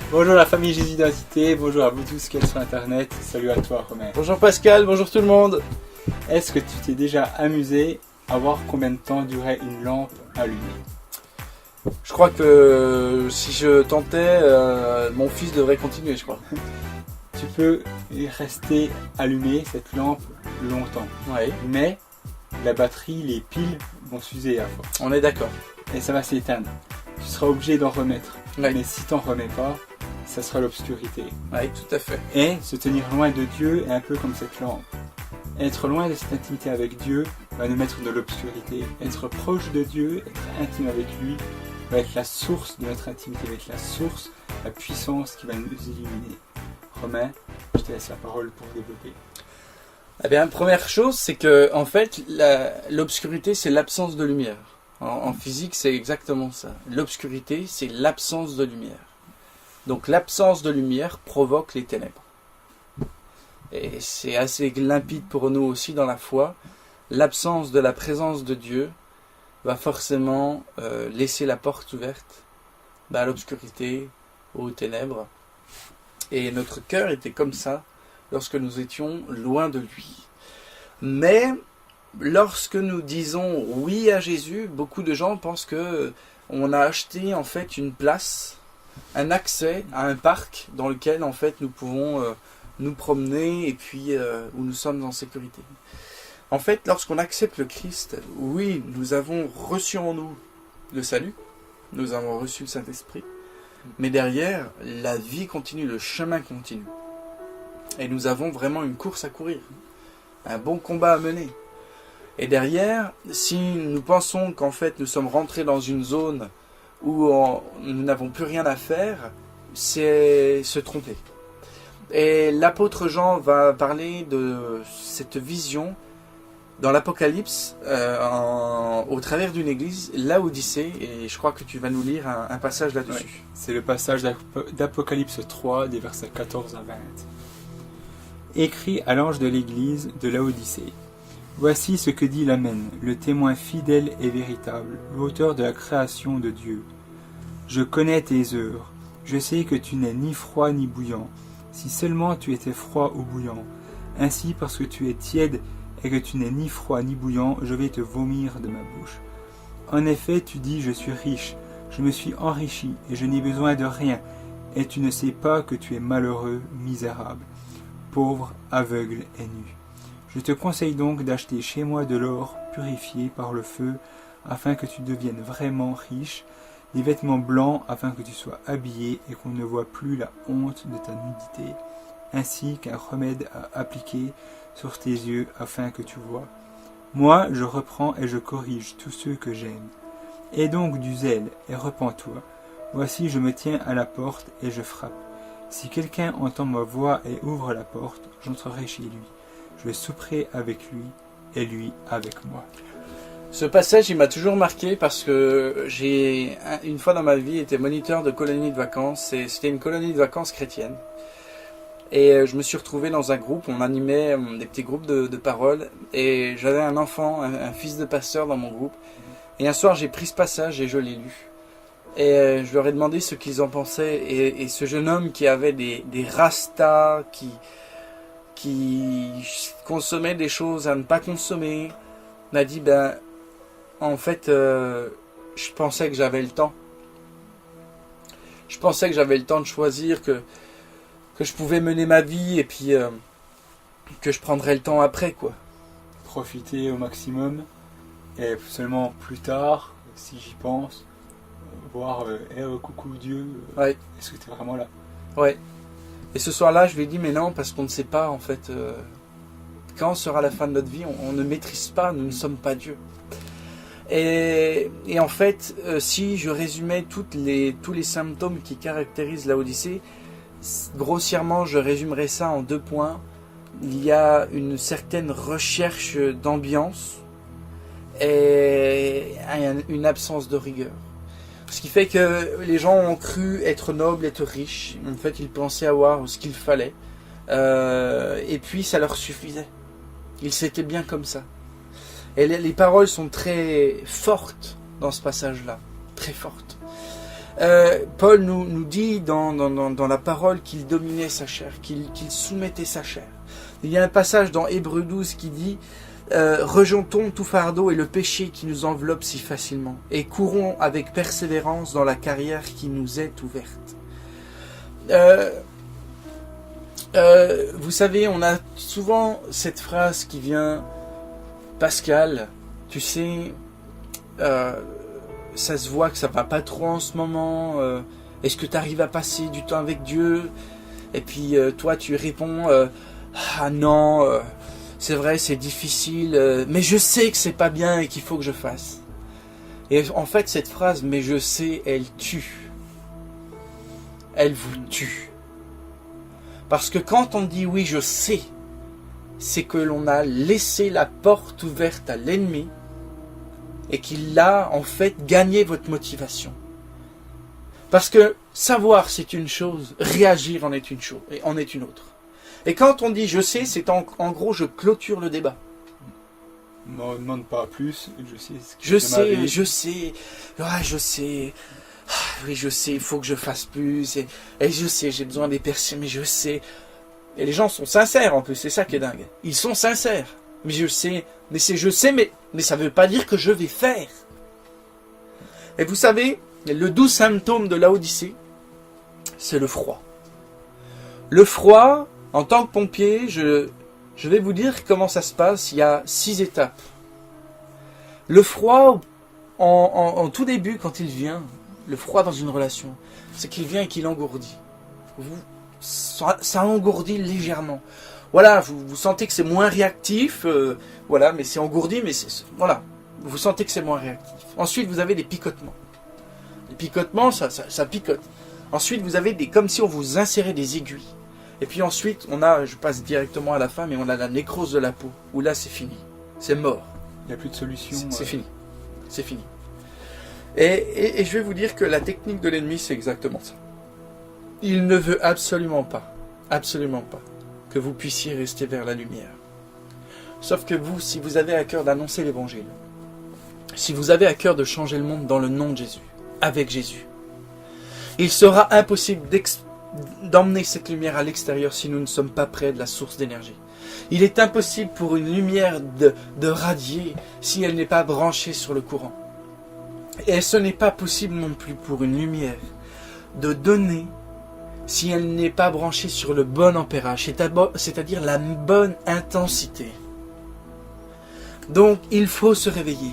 Bonjour la famille Jésus d'identité, bonjour à vous tous qui êtes sur internet, salut à toi Romain. Bonjour Pascal, bonjour tout le monde. Est-ce que tu t'es déjà amusé à voir combien de temps durait une lampe allumée? Je crois que si je tentais, mon fils devrait continuer, je crois. Tu peux rester allumé cette lampe longtemps, Oui, mais la batterie, les piles vont s'user à force on est d'accord. et ça va s'éteindre. Tu seras obligé d'en remettre, Oui. mais si tu n'en remets pas, ça sera l'obscurité. Oui, tout à fait. Et se tenir loin de Dieu est un peu comme cette lampe. Être loin de cette intimité avec Dieu va nous mettre de l'obscurité. Être proche de Dieu, être intime avec lui, va être la source de notre intimité, va être la source, la puissance qui va nous illuminer. Romain, je te laisse la parole pour développer. Eh bien, première chose, c'est que en fait, l'obscurité, c'est l'absence de lumière. En physique, c'est exactement ça. L'obscurité, c'est l'absence de lumière. Donc, l'absence de lumière provoque les ténèbres. Et c'est assez limpide pour nous aussi dans la foi. L'absence de la présence de Dieu va forcément laisser la porte ouverte à l'obscurité, aux ténèbres. Et notre cœur était comme ça lorsque nous étions loin de lui. Mais lorsque nous disons oui à Jésus, beaucoup de gens pensent que on a acheté en fait une place, un accès à un parc dans lequel en fait nous pouvons nous promener et puis où nous sommes en sécurité. En fait, lorsqu'on accepte le Christ, oui, nous avons reçu en nous le salut, nous avons reçu le Saint-Esprit, mais derrière, la vie continue, le chemin continue. Et nous avons vraiment une course à courir, un bon combat à mener. Et derrière, si nous pensons qu'en fait nous sommes rentrés dans une zone où nous n'avons plus rien à faire, c'est se tromper. Et l'apôtre Jean va parler de cette vision dans l'Apocalypse, au travers d'une église, Laodicée, et je crois que tu vas nous lire un passage là-dessus. Ouais, c'est le passage d'Apocalypse 3, des versets 14 à 20. Écrit à l'ange de l'église de Laodicée. Voici ce que dit l'Amen, le témoin fidèle et véritable, l'auteur de la création de Dieu. Je connais tes œuvres, je sais que tu n'es ni froid ni bouillant. Si seulement tu étais froid ou bouillant, ainsi parce que tu es tiède et que tu n'es ni froid ni bouillant, je vais te vomir de ma bouche. En effet, tu dis, je suis riche, je me suis enrichi et je n'ai besoin de rien, et tu ne sais pas que tu es malheureux, misérable, pauvre, aveugle et nu. Je te conseille donc d'acheter chez moi de l'or purifié par le feu, afin que tu deviennes vraiment riche, des vêtements blancs afin que tu sois habillé et qu'on ne voit plus la honte de ta nudité, ainsi qu'un remède à appliquer sur tes yeux afin que tu vois. Moi, je reprends et je corrige tous ceux que j'aime. Aie donc du zèle et repens-toi. Voici, je me tiens à la porte et je frappe. Si quelqu'un entend ma voix et ouvre la porte, j'entrerai chez lui. Je souperai avec lui et lui avec moi. Ce passage, il m'a toujours marqué parce que j'ai, une fois dans ma vie, été moniteur de colonie de vacances. Et c'était une colonie de vacances chrétienne. Et je me suis retrouvé dans un groupe, on animait des petits groupes de paroles. Et j'avais un enfant, un fils de pasteur dans mon groupe. Et un soir, j'ai pris ce passage et je l'ai lu. Et je leur ai demandé ce qu'ils en pensaient. Et ce jeune homme qui avait des rastas, qui consommait des choses à ne pas consommer, m'a dit, en fait, je pensais que j'avais le temps. Je pensais que j'avais le temps de choisir, que je pouvais mener ma vie et puis que je prendrais le temps après, quoi. Profiter au maximum et seulement plus tard, si j'y pense, voir coucou Dieu, Ouais. est-ce que tu es vraiment là? Ouais. Et ce soir-là, je lui ai dit, mais non, parce qu'on ne sait pas, en fait, quand sera la fin de notre vie, on ne maîtrise pas, nous ne sommes pas Dieu. Et en fait, si je résumais tous les symptômes qui caractérisent Laodicée, grossièrement, je résumerais ça en 2 points. Il y a une certaine recherche d'ambiance et une absence de rigueur. Ce qui fait que les gens ont cru être nobles, être riches. En fait, ils pensaient avoir ce qu'il fallait. Et puis, ça leur suffisait. Ils s'étaient bien comme ça. Et les paroles sont très fortes dans ce passage-là. Très fortes. Paul nous dit dans la parole qu'il dominait sa chair, qu'il soumettait sa chair. Il y a un passage dans Hébreux 12 qui dit rejetons tout fardeau et le péché qui nous enveloppe si facilement, et courons avec persévérance dans la carrière qui nous est ouverte. Vous savez, on a souvent cette phrase qui vient, Pascal, tu sais, ça se voit que ça va pas trop en ce moment, est-ce que tu arrives à passer du temps avec Dieu? Et puis toi tu réponds, ah non, c'est vrai, c'est difficile, mais je sais que c'est pas bien et qu'il faut que je fasse. Et en fait, cette phrase, mais je sais, elle tue. Elle vous tue. Parce que quand on dit oui, je sais, c'est que l'on a laissé la porte ouverte à l'ennemi et qu'il a en fait gagné votre motivation. Parce que savoir c'est une chose, réagir en est une chose, et en est une autre. Et quand on dit je sais, c'est en gros je clôture le débat. Ne me demande pas plus, je sais ce qui Je sais, je sais, ah, je sais, ah, oui je sais, il faut que je fasse plus, et je sais, j'ai besoin des personnes, mais je sais. Et les gens sont sincères en plus, c'est ça qui est dingue. Ils sont sincères, mais je sais, mais ça ne veut pas dire que je vais faire. Et vous savez, le 12 symptôme de Laodicée, c'est le froid. Le froid, en tant que pompier, je vais vous dire comment ça se passe. Il y a 6 étapes. Le froid, en tout début, quand il vient, le froid dans une relation, c'est qu'il vient et qu'il engourdit. Ça engourdit légèrement. Voilà, vous sentez que c'est moins réactif, voilà, mais c'est engourdi, mais voilà, vous sentez que c'est moins réactif. Ensuite, vous avez des picotements. Les picotements, ça picote. Ensuite, vous avez comme si on vous insérait des aiguilles. Et puis ensuite, je passe directement à la fin, mais on a la nécrose de la peau, où là, c'est fini. C'est mort. Il n'y a plus de solution. C'est fini. C'est fini. Et je vais vous dire que la technique de l'ennemi, c'est exactement ça. Il ne veut absolument pas, que vous puissiez rester vers la lumière. Sauf que vous, si vous avez à cœur d'annoncer l'évangile, si vous avez à cœur de changer le monde dans le nom de Jésus, avec Jésus, il sera impossible d'emmener cette lumière à l'extérieur si nous ne sommes pas près de la source d'énergie. Il est impossible pour une lumière de radier si elle n'est pas branchée sur le courant. Et ce n'est pas possible non plus pour une lumière de donner si elle n'est pas branchée sur le bon ampérage, c'est-à-dire la bonne intensité. Donc, il faut se réveiller.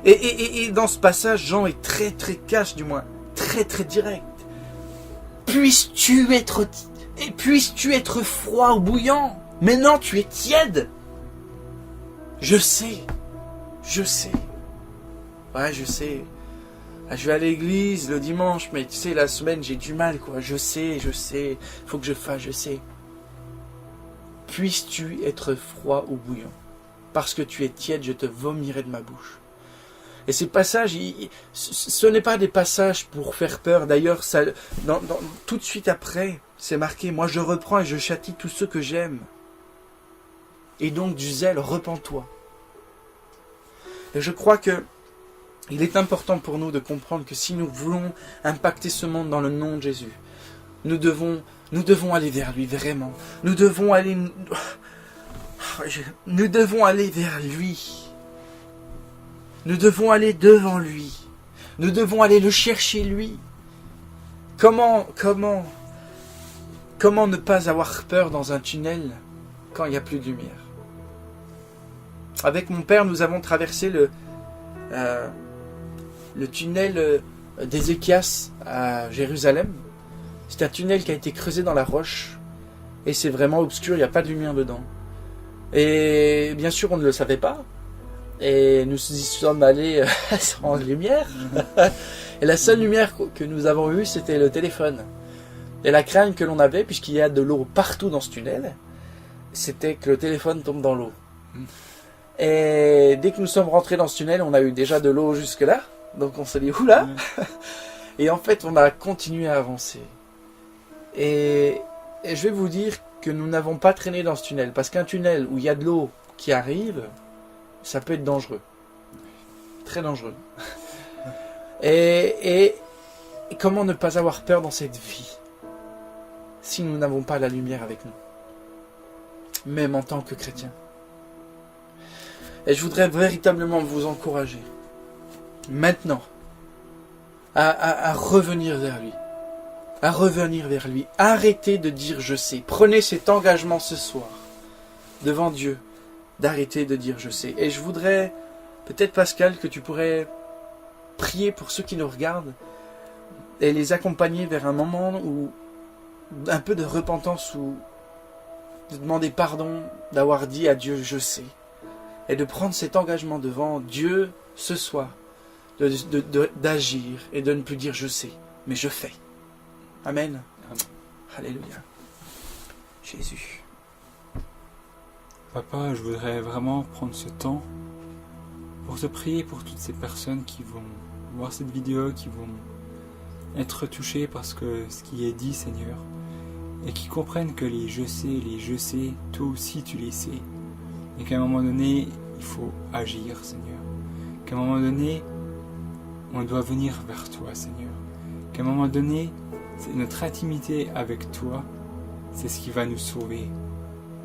Et dans ce passage, Jean est très très cash, du moins, très très direct. Puisses-tu être froid ou bouillant? Mais non, tu es tiède. Je sais. Ouais, je sais. Je vais à l'église le dimanche, mais tu sais, la semaine, j'ai du mal, quoi. Je sais. Faut que je fasse, je sais. Puisses-tu être froid ou bouillant? Parce que tu es tiède, je te vomirai de ma bouche. Et ces passages, ce n'est pas des passages pour faire peur. D'ailleurs, tout de suite après, c'est marqué, moi je reprends et je châtie tous ceux que j'aime. Et donc du zèle, repens-toi. Et je crois que il est important pour nous de comprendre que si nous voulons impacter ce monde dans le nom de Jésus, nous devons aller vers lui, vraiment. Nous devons aller vers lui. Nous devons aller devant lui. Nous devons aller le chercher lui. Comment ne pas avoir peur dans un tunnel quand il n'y a plus de lumière? Avec mon père, nous avons traversé le tunnel d'Ézéchias à Jérusalem. C'est un tunnel qui a été creusé dans la roche. Et c'est vraiment obscur, il n'y a pas de lumière dedans. Et bien sûr, on ne le savait pas. Et nous y sommes allés sans lumière. Et la seule lumière que nous avons eue, c'était le téléphone. Et la crainte que l'on avait, puisqu'il y a de l'eau partout dans ce tunnel, c'était que le téléphone tombe dans l'eau. Et dès que nous sommes rentrés dans ce tunnel, on a eu déjà de l'eau jusque-là. Donc on s'est dit, oula. Et en fait, on a continué à avancer. Et je vais vous dire que nous n'avons pas traîné dans ce tunnel. Parce qu'un tunnel où il y a de l'eau qui arrive, ça peut être dangereux. Très dangereux. Et Et comment ne pas avoir peur dans cette vie si nous n'avons pas la lumière avec nous, même en tant que chrétiens. Et je voudrais véritablement vous encourager, maintenant, à revenir vers lui. À revenir vers lui. Arrêtez de dire je sais. Prenez cet engagement ce soir, devant Dieu, d'arrêter de dire je sais. Et je voudrais, peut-être Pascal, que tu pourrais prier pour ceux qui nous regardent et les accompagner vers un moment où un peu de repentance, ou de demander pardon d'avoir dit à Dieu je sais, et de prendre cet engagement devant Dieu ce soir, d'agir et de ne plus dire je sais, mais je fais. Amen. Amen. Alléluia. Jésus. Papa, je voudrais vraiment prendre ce temps pour te prier pour toutes ces personnes qui vont voir cette vidéo, qui vont être touchées par ce qui est dit, Seigneur, et qui comprennent que les je sais, toi aussi tu les sais, et qu'à un moment donné, il faut agir, Seigneur, qu'à un moment donné, on doit venir vers toi, Seigneur, qu'à un moment donné, c'est notre intimité avec toi, c'est ce qui va nous sauver.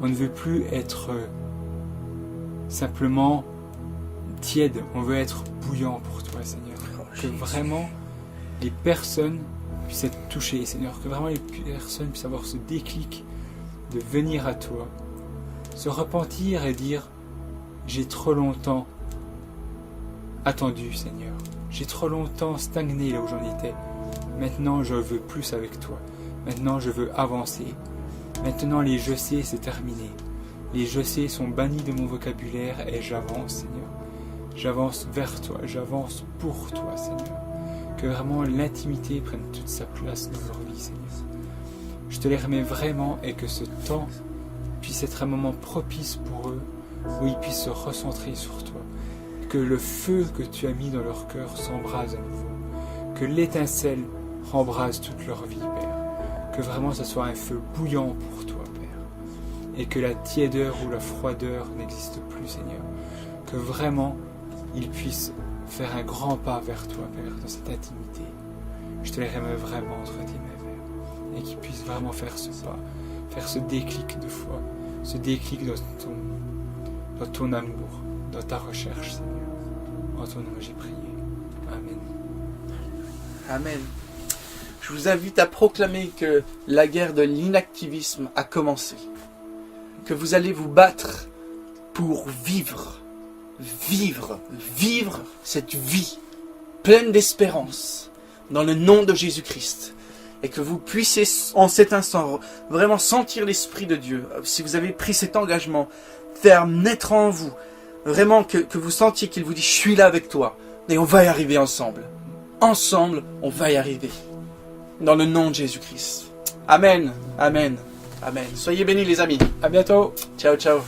On ne veut plus être simplement tiède, on veut être bouillant pour toi, Seigneur. Que vraiment les personnes puissent être touchées, Seigneur. Que vraiment les personnes puissent avoir ce déclic de venir à toi, se repentir et dire « J'ai trop longtemps attendu, Seigneur. J'ai trop longtemps stagné là où j'en étais. Maintenant, je veux plus avec toi. Maintenant, je veux avancer. Maintenant, les je sais, c'est terminé. Les je sais sont bannis de mon vocabulaire et j'avance, Seigneur. J'avance vers toi, j'avance pour toi, Seigneur. Que vraiment l'intimité prenne toute sa place dans leur vie, Seigneur. Je te les remets vraiment et que ce temps puisse être un moment propice pour eux, où ils puissent se recentrer sur toi. Que le feu que tu as mis dans leur cœur s'embrase à nouveau. Que l'étincelle rembrase toute leur vie, Père. Que vraiment ce soit un feu bouillant pour toi, Père. Et que la tiédeur ou la froideur n'existe plus, Seigneur. Que vraiment ils puissent faire un grand pas vers toi, Père, dans cette intimité. Je te les remets vraiment entre tes mains, Père. Et qu'ils puissent vraiment faire ce pas, faire ce déclic de foi, ce déclic dans ton amour, dans ta recherche, Seigneur. En ton nom, j'ai prié. Amen. Amen. Je vous invite à proclamer que la guerre de l'inactivisme a commencé. Que vous allez vous battre pour vivre cette vie pleine d'espérance dans le nom de Jésus-Christ. Et que vous puissiez en cet instant vraiment sentir l'Esprit de Dieu. Si vous avez pris cet engagement, faire naître en vous, vraiment que vous sentiez qu'il vous dit « Je suis là avec toi » et on va y arriver ensemble. Ensemble, on va y arriver. Dans le nom de Jésus-Christ. Amen, amen, amen. Soyez bénis les amis. À bientôt. Ciao, ciao.